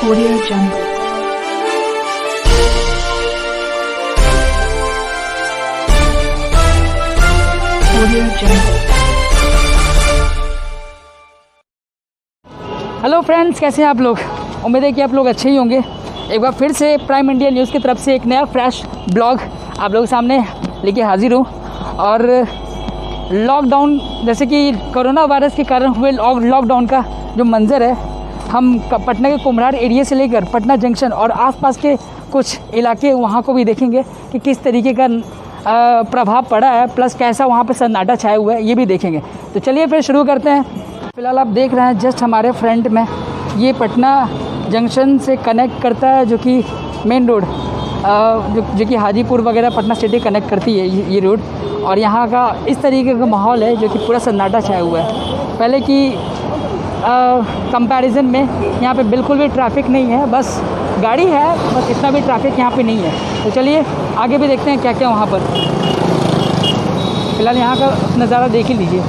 Audio Jungle. Audio Jungle. Hello friends, कैसे हैं आप लोग। उम्मीद है कि आप लोग अच्छे ही होंगे। एक बार फिर से प्राइम इंडिया न्यूज़ की तरफ से एक नया फ्रेश ब्लॉग आप लोगों के सामने लेके हाजिर हूँ। और लॉकडाउन, जैसे कि कोरोना वायरस के कारण हुए लॉकडाउन का जो मंज़र है, हम पटना के कुम्हरार एरिया से लेकर पटना जंक्शन और आसपास के कुछ इलाके वहाँ को भी देखेंगे कि किस तरीके का प्रभाव पड़ा है, प्लस कैसा वहाँ पे सन्नाटा छाया हुआ है, ये भी देखेंगे। तो चलिए फिर शुरू करते हैं। फ़िलहाल आप देख रहे हैं जस्ट हमारे फ्रंट में ये पटना जंक्शन से कनेक्ट करता है, जो कि मेन रोड जो कि हाजीपुर वगैरह पटना सिटी कनेक्ट करती है ये रोड। और यहाँ का इस तरीके का माहौल है जो कि पूरा सन्नाटा छाया हुआ है। पहले की कंपैरिजन में यहाँ पे बिल्कुल भी ट्रैफिक नहीं है, बस गाड़ी है, बस इतना भी ट्रैफिक यहाँ पे नहीं है। तो चलिए आगे भी देखते हैं क्या क्या वहाँ पर। फ़िलहाल यहाँ का नज़ारा देख ही लीजिए।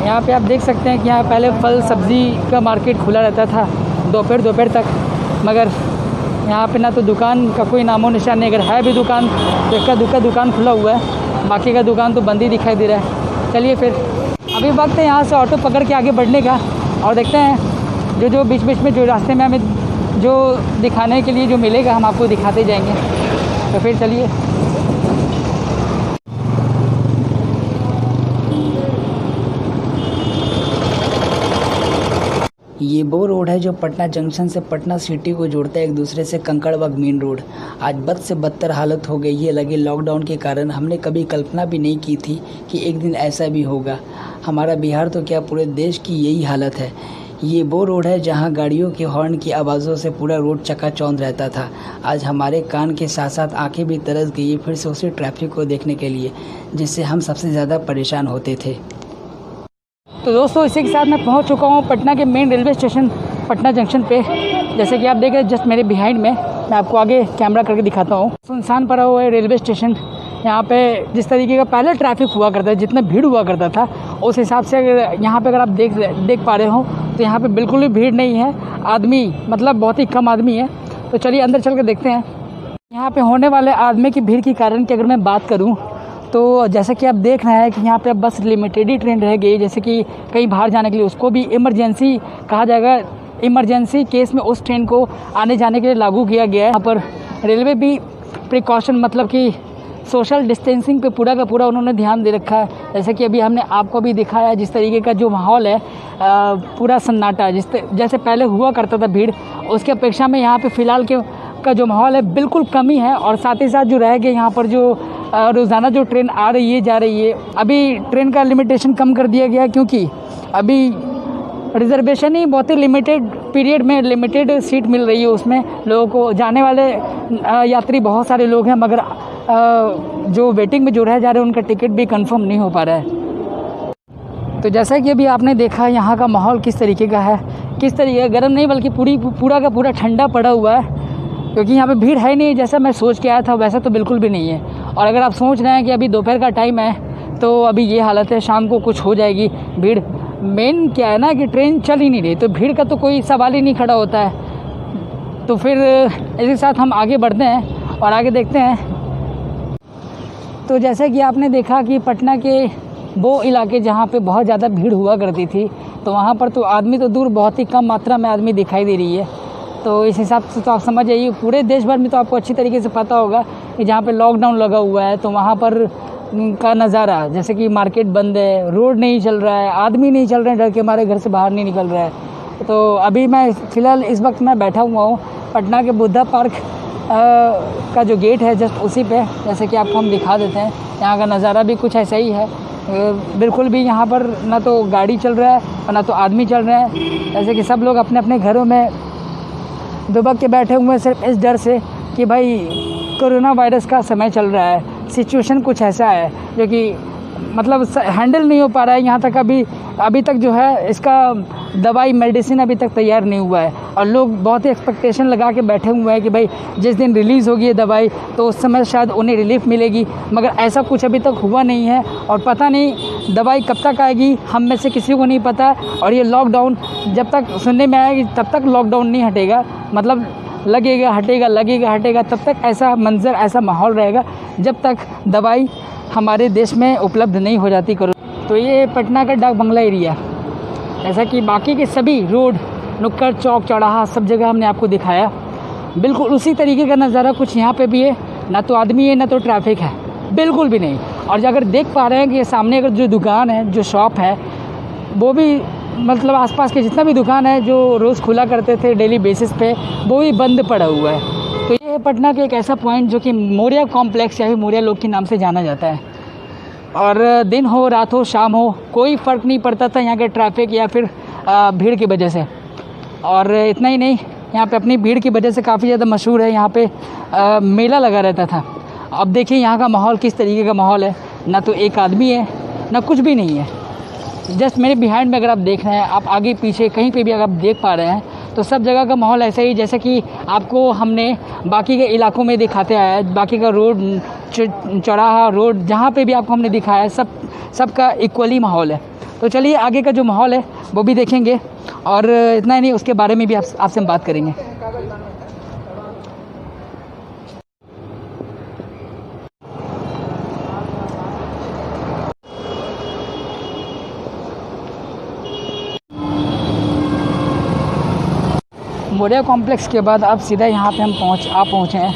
यहाँ पे आप देख सकते हैं कि यहाँ पहले फल सब्ज़ी का मार्केट खुला रहता था दोपहर तक, मगर यहाँ पे ना तो दुकान का कोई नामो निशान नहीं। अगर है भी दुकान तो इक्का दुकान खुला हुआ है, बाकी का दुकान तो बंद ही दिखाई दे रहा है। चलिए फिर अभी वक्त है यहाँ से ऑटो पकड़ के आगे बढ़ने का, और देखते हैं जो बीच में जो रास्ते में हमें जो दिखाने के लिए जो मिलेगा हम आपको दिखाते जाएंगे। तो फिर चलिए। ये वो रोड है जो पटना जंक्शन से पटना सिटी को जोड़ता है एक दूसरे से, कंकड़बाग मेन रोड। आज बद से बदतर हालत हो गई है लगे लॉकडाउन के कारण। हमने कभी कल्पना भी नहीं की थी कि एक दिन ऐसा भी होगा। हमारा बिहार तो क्या पूरे देश की यही हालत है। ये वो रोड है जहां गाड़ियों के हॉर्न की आवाज़ों से पूरा रोड चकाचौंध रहता था। आज हमारे कान के साथ साथ आँखें भी तरस गई फिर से उसी ट्रैफिक को देखने के लिए, जिससे हम सबसे ज़्यादा परेशान होते थे। तो दोस्तों, इसी के साथ मैं पहुंच चुका हूं पटना के main railway station Patna junction पे। जैसे कि आप देख रहे हैं जस्ट मेरे बिहाइंड में, मैं आपको आगे कैमरा करके दिखाता हूं। सुनसान पड़ा हुआ है रेलवे स्टेशन। यहाँ पे जिस तरीके का पहले ट्रैफिक हुआ करता था, जितना भीड़ हुआ करता था, उस हिसाब से यहाँ पे अगर आप देख पा रहे हो तो यहाँ पे बिल्कुल भी भीड़ नहीं है। आदमी मतलब बहुत ही कम आदमी है। तो चलिए अंदर चल कर देखते हैं। यहाँ पे होने वाले आदमी की भीड़ के कारण की अगर मैं बात करूँ तो जैसे कि आप देख रहे हैं कि यहाँ पे अब बस लिमिटेड ही ट्रेन रह गई। जैसे कि कहीं बाहर जाने के लिए उसको भी इमरजेंसी कहा जाएगा। इमरजेंसी केस में उस ट्रेन को आने जाने के लिए लागू किया गया है। यहाँ पर रेलवे भी प्रिकॉशन मतलब कि सोशल डिस्टेंसिंग पे पूरा का पूरा उन्होंने ध्यान दे रखा है। जैसे कि अभी हमने आपको भी दिखाया जिस तरीके का जो माहौल है, पूरा सन्नाटा जैसे पहले हुआ करता था भीड़, उसकी अपेक्षा में यहाँ पे फ़िलहाल का जो माहौल है बिल्कुल कमी है। और साथ ही साथ जो रह गए यहाँ पर जो रोज़ाना जो ट्रेन आ रही है जा रही है, अभी ट्रेन का लिमिटेशन कम कर दिया गया, क्योंकि अभी रिजर्वेशन ही बहुत ही लिमिटेड पीरियड में लिमिटेड सीट मिल रही है। उसमें लोगों को, जाने वाले यात्री बहुत सारे लोग हैं, मगर जो वेटिंग में जो रह जा रहे हैं उनका टिकट भी कंफर्म नहीं हो पा रहा है। तो जैसा कि अभी आपने देखा यहाँ का माहौल किस तरीके का है, किस तरीके का गर्म नहीं बल्कि पूरा का पूरा ठंडा पड़ा हुआ है, क्योंकि यहाँ पे भीड़ है नहीं। जैसा मैं सोच के आया था वैसा तो बिल्कुल भी नहीं है। और अगर आप सोच रहे हैं कि अभी दोपहर का टाइम है तो अभी ये हालत है, शाम को कुछ हो जाएगी भीड़। मेन क्या है ना कि ट्रेन चल ही नहीं रही, तो भीड़ का तो कोई सवाल ही नहीं खड़ा होता है। तो फिर इसके साथ हम आगे बढ़ते हैं और आगे देखते हैं। तो जैसे कि आपने देखा कि पटना के वो इलाके जहाँ पे बहुत ज़्यादा भीड़ हुआ करती थी, तो वहाँ पर तो आदमी तो दूर, बहुत ही कम मात्रा में आदमी दिखाई दे रही है। तो इस हिसाब से तो आप समझ जाइए, पूरे देश भर में तो आपको अच्छी तरीके से पता होगा कि जहाँ पे लॉकडाउन लगा हुआ है तो वहाँ पर का नज़ारा, जैसे कि मार्केट बंद है, रोड नहीं चल रहा है, आदमी नहीं चल रहे हैं, डर के हमारे घर से बाहर नहीं निकल रहा है। तो अभी मैं फ़िलहाल इस वक्त मैं बैठा हुआ हूँ पटना के बुद्धा पार्क का जो गेट है जस्ट उसी पे। जैसे कि आपको हम दिखा देते हैं, यहाँ का नज़ारा भी कुछ ऐसा ही है। बिल्कुल भी यहाँ पर ना तो गाड़ी चल रहा है और ना तो आदमी चल रहे हैं। जैसे कि सब लोग अपने अपने घरों में दुबक के बैठे हुए हैं, सिर्फ इस डर से कि भाई कोरोना वायरस का समय चल रहा है, सिचुएशन कुछ ऐसा है जो कि मतलब हैंडल नहीं हो पा रहा है। यहाँ तक अभी तक जो है इसका दवाई मेडिसिन अभी तक तैयार नहीं हुआ है और लोग बहुत ही एक्सपेक्टेशन लगा के बैठे हुए हैं कि भाई जिस दिन रिलीज़ होगी ये दवाई तो उस समय शायद उन्हें रिलीफ मिलेगी, मगर ऐसा कुछ अभी तक हुआ नहीं है और पता नहीं दवाई कब तक आएगी, हम में से किसी को नहीं पता। और ये लॉकडाउन जब तक सुनने में आएगी तब तक लॉकडाउन नहीं हटेगा, मतलब लगेगा हटेगा लगेगा हटेगा, तब तक ऐसा मंजर ऐसा माहौल रहेगा जब तक दवाई हमारे देश में उपलब्ध नहीं हो जाती। करो तो ये पटना का डाक बंगला एरिया, जैसा कि बाकी के सभी रोड नुक्कड़ चौक चौराहा सब जगह हमने आपको दिखाया, बिल्कुल उसी तरीके का नज़ारा कुछ यहाँ पे भी है। ना तो आदमी है ना तो ट्रैफिक है, बिल्कुल भी नहीं। और अगर देख पा रहे हैं कि ये सामने अगर जो दुकान है जो शॉप है वो भी मतलब आसपास के जितना भी दुकान है जो रोज़ खुला करते थे डेली बेसिस पे वो भी बंद पड़ा हुआ है। तो ये है पटना का एक ऐसा पॉइंट जो कि मौर्य कॉम्प्लेक्स या फिर मौर्य लोग के नाम से जाना जाता है। और दिन हो रात हो शाम हो कोई फ़र्क नहीं पड़ता था यहाँ के ट्रैफिक या फिर भीड़ की वजह से। और इतना ही नहीं, यहाँ पे अपनी भीड़ की वजह से काफ़ी ज़्यादा मशहूर है, यहाँ पे मेला लगा रहता था। अब देखिए यहाँ का माहौल किस तरीके का माहौल है, ना तो एक आदमी है ना कुछ भी नहीं है। जस्ट मेरे बिहाइंड में अगर आप देख रहे हैं, आप आगे पीछे कहीं पे भी अगर आप देख पा रहे हैं तो सब जगह का माहौल ऐसा ही जैसे कि आपको हमने बाकी के इलाकों में दिखाते आया है। बाकी का रोड चौराहा रोड जहाँ पे भी आपको हमने दिखाया है सबका इक्वली माहौल है। तो चलिए आगे का जो माहौल है वो भी देखेंगे और इतना ही नहीं उसके बारे में भी आपसे हम बात करेंगे। मौर्य कॉम्प्लेक्स के बाद अब सीधा यहाँ पे हम पहुँचे हैं,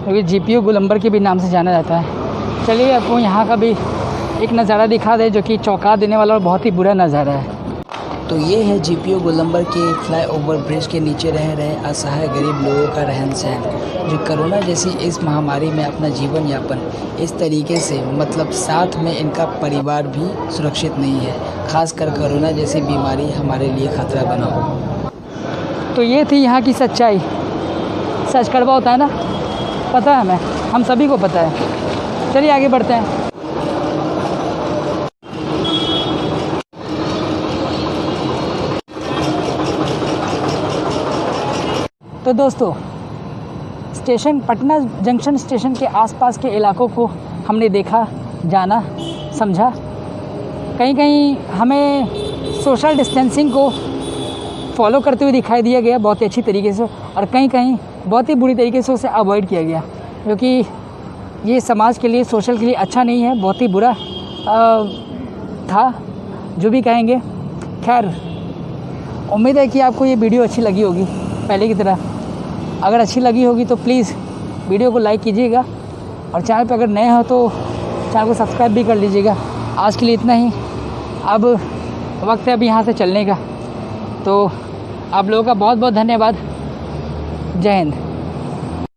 क्योंकि जीपीओ गोलंबर के भी नाम से जाना जाता है। चलिए आपको यहाँ का भी एक नज़ारा दिखा दे जो कि चौंका देने वाला और बहुत ही बुरा नज़ारा है। तो ये है जीपीओ गोलंबर के फ्लाईओवर ब्रिज के नीचे रह रहे असहाय गरीब लोगों का रहन सहन, जो कोरोना जैसी इस महामारी में अपना जीवन यापन इस तरीके से मतलब साथ में इनका परिवार भी सुरक्षित नहीं है, खासकर कोरोना जैसी बीमारी हमारे लिए खतरा बना हो। तो ये थी यहाँ की सच्चाई। सच कड़वा होता है ना, पता है हमें, हम सभी को पता है। चलिए आगे बढ़ते हैं। तो दोस्तों स्टेशन पटना जंक्शन स्टेशन के आसपास के इलाकों को हमने देखा, जाना, समझा। कहीं कहीं हमें सोशल डिस्टेंसिंग को फॉलो करते हुए दिखाई दिया गया बहुत ही अच्छी तरीके से, और कहीं कहीं बहुत ही बुरी तरीके से उसे अवॉइड किया गया, क्योंकि ये समाज के लिए सोशल के लिए अच्छा नहीं है, बहुत ही बुरा था जो भी कहेंगे। खैर उम्मीद है कि आपको ये वीडियो अच्छी लगी होगी पहले की तरह। अगर अच्छी लगी होगी तो प्लीज़ वीडियो को लाइक कीजिएगा और चैनल पर अगर नए हो तो चैनल को सब्सक्राइब भी कर लीजिएगा। आज के लिए इतना ही, अब वक्त है अभी यहाँ से चलने का। तो आप लोगों का बहुत बहुत धन्यवाद। जय हिंद।